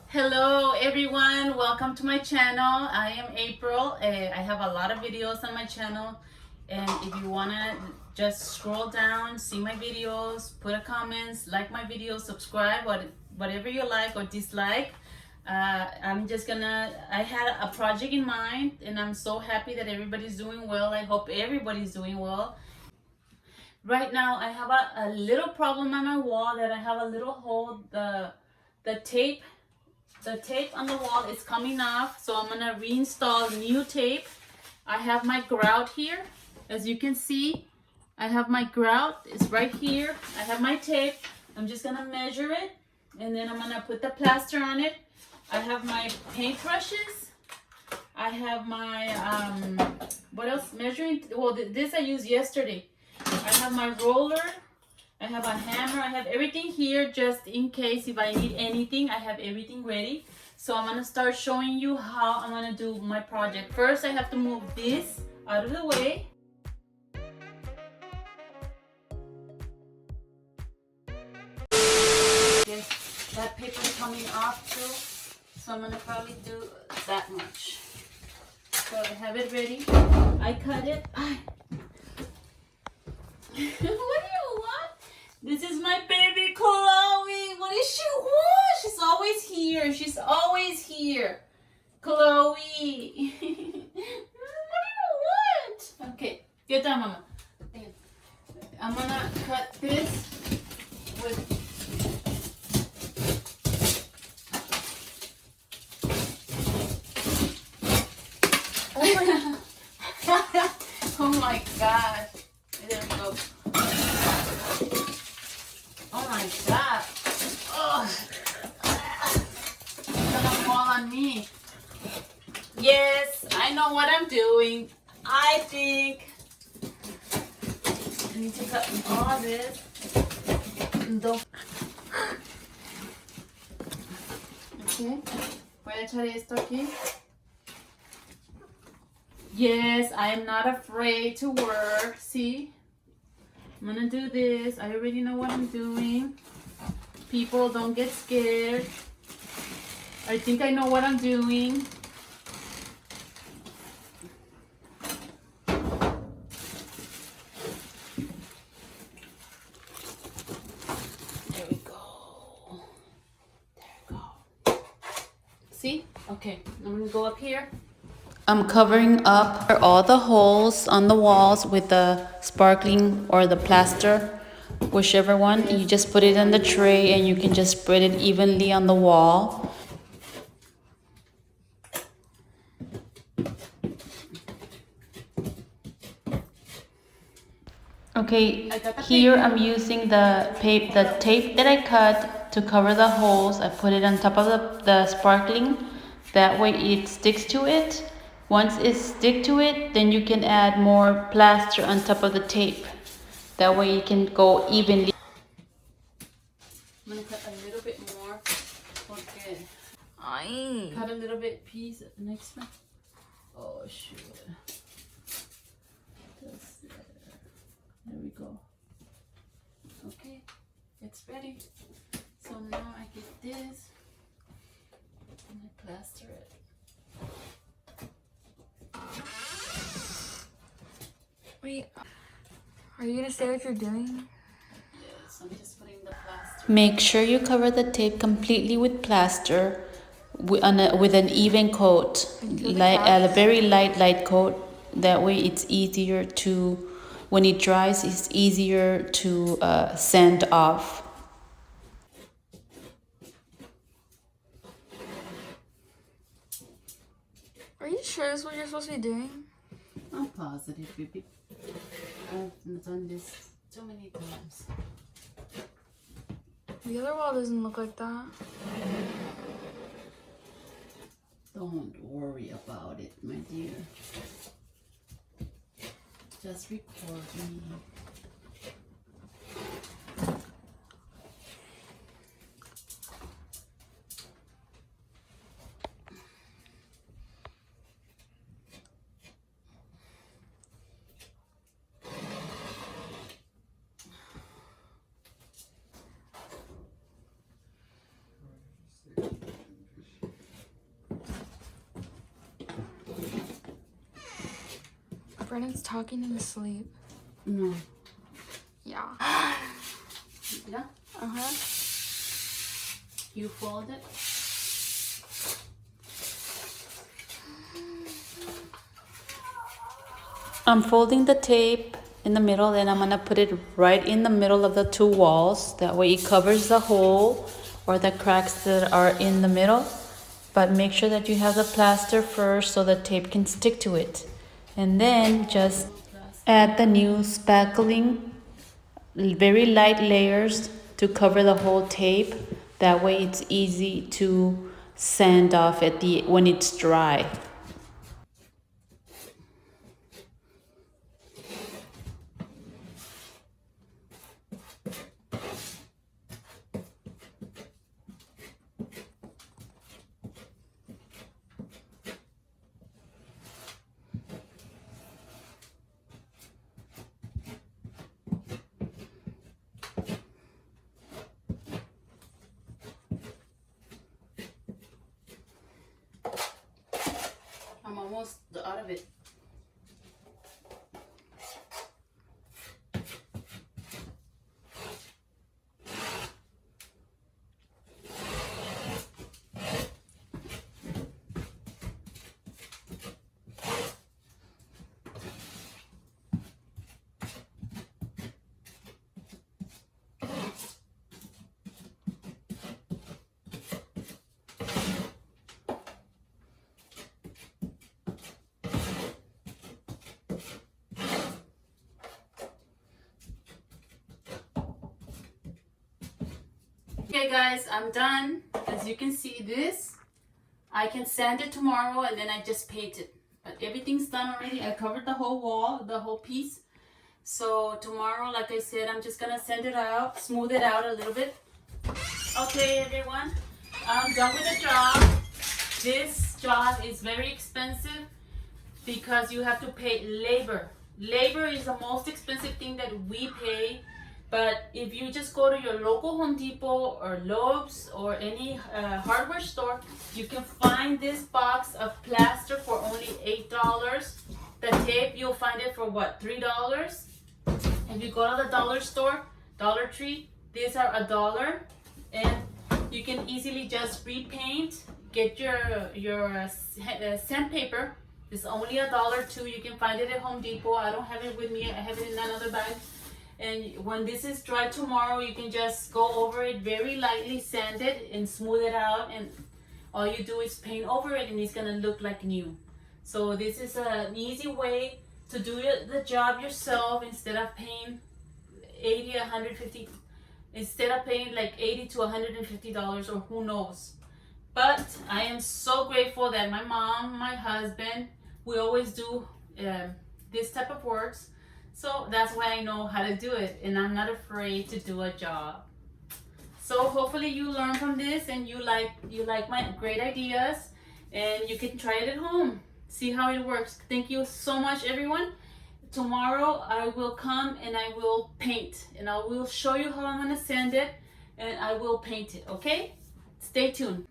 Hello everyone, welcome to my channel. I am April. I have a lot of videos on my channel, and if you want to just scroll down, see my videos, put a comments, like my videos, subscribe, whatever you like or dislike. I had a project in mind, and I'm so happy that everybody's doing well. I hope everybody's doing well. Right now I have a little problem on my wall that I have a little hole. The tape on the wall is coming off, so I'm gonna reinstall new tape. I have my grout here. As you can see, I have my grout. It's right here. I have my tape. I'm just gonna measure it, and then I'm gonna put the plaster on it. I have my paintbrushes. I have my what else? Measuring. Well, this I used yesterday. I have my roller. I have a hammer. I have everything here just in case if I need anything. I have everything ready. So I'm going to start showing you how I'm going to do my project. First, I have to move this out of the way. Yes, that paper is coming off too. So I'm going to probably do that much. So I have it ready. I cut it. What do you want? This is my baby Chloe. What does she want? She's always here. She's always here. Chloe. What do you want? Okay, get down, Mama. I'm gonna cut this with. Oh my God. There we go. Oh my God. Oh. It's gonna fall on me. Yes, I know what I'm doing. I think I need to cut all this. Okay. Voy a echar esto aquí. Yes, I am not afraid to work. See? I'm gonna do this. I already know what I'm doing. People, don't get scared. I think I know what I'm doing. There we go. There we go. See? Okay, I'm gonna go up here. I'm covering up all the holes on the walls with the sparkling or the plaster, whichever one. You just put it on the tray and you can just spread it evenly on the wall. Okay, here I'm using the tape that I cut to cover the holes. I put it on top of the sparkling. That way it sticks to it. Once it sticks to it, then you can add more plaster on top of the tape. That way it can go evenly. I'm gonna cut a little bit more. Okay. Cut a little bit piece next one. Oh shoot. There we go. Okay, it's ready. So now I get this and I plaster it. Wait, are you gonna say what you're doing? Yes, I'm just putting the plaster. Make sure you cover the tape completely with plaster with an even coat, a very light coat. That way it's easier to, when it dries, it's easier to sand off. Are you sure this is what you're supposed to be doing? I'm positive, baby. I've done this too many times. The other wall doesn't look like that. Don't worry about it, my dear. Just record me. Brennan's talking in his sleep. No. Yeah. Yeah? Uh-huh. You fold it. I'm folding the tape in the middle, and I'm gonna put it right in the middle of the two walls. That way it covers the hole or the cracks that are in the middle. But make sure that you have the plaster first so the tape can stick to it. And then just add the new spackling, very light layers to cover the whole tape. That way it's easy to sand off at the when it's dry. I'm almost out of it. Okay guys, I'm done. As you can see this, I can sand it tomorrow and then I just paint it. But everything's done already. I covered the whole wall, the whole piece. So tomorrow, like I said, I'm just gonna sand it out, smooth it out a little bit. Okay everyone, I'm done with the job. This job is very expensive because you have to pay labor. Labor is the most expensive thing that we pay. But if you just go to your local Home Depot or Lowe's or any hardware store, you can find this box of plaster for only $8. The tape, you'll find it for what, $3? If you go to the dollar store, Dollar Tree, these are $1. And you can easily just repaint, get your sandpaper. It's only $1 too. You can find it at Home Depot. I don't have it with me. I have it in another bag. And when this is dry tomorrow, you can just go over it very lightly, sand it and smooth it out, and all you do is paint over it and it's gonna look like new. So this is an easy way to do the job yourself instead of paying $80, $150, instead of paying like $80 to $150 or who knows. But I am so grateful that my mom, my husband, we always do this type of works. So that's why I know how to do it, and I'm not afraid to do a job. So hopefully you learn from this and you like my great ideas, and you can try it at home. See how it works. Thank you so much everyone. Tomorrow I will come and I will paint, and I will show you how I'm gonna sand it, and I will paint it, okay? Stay tuned.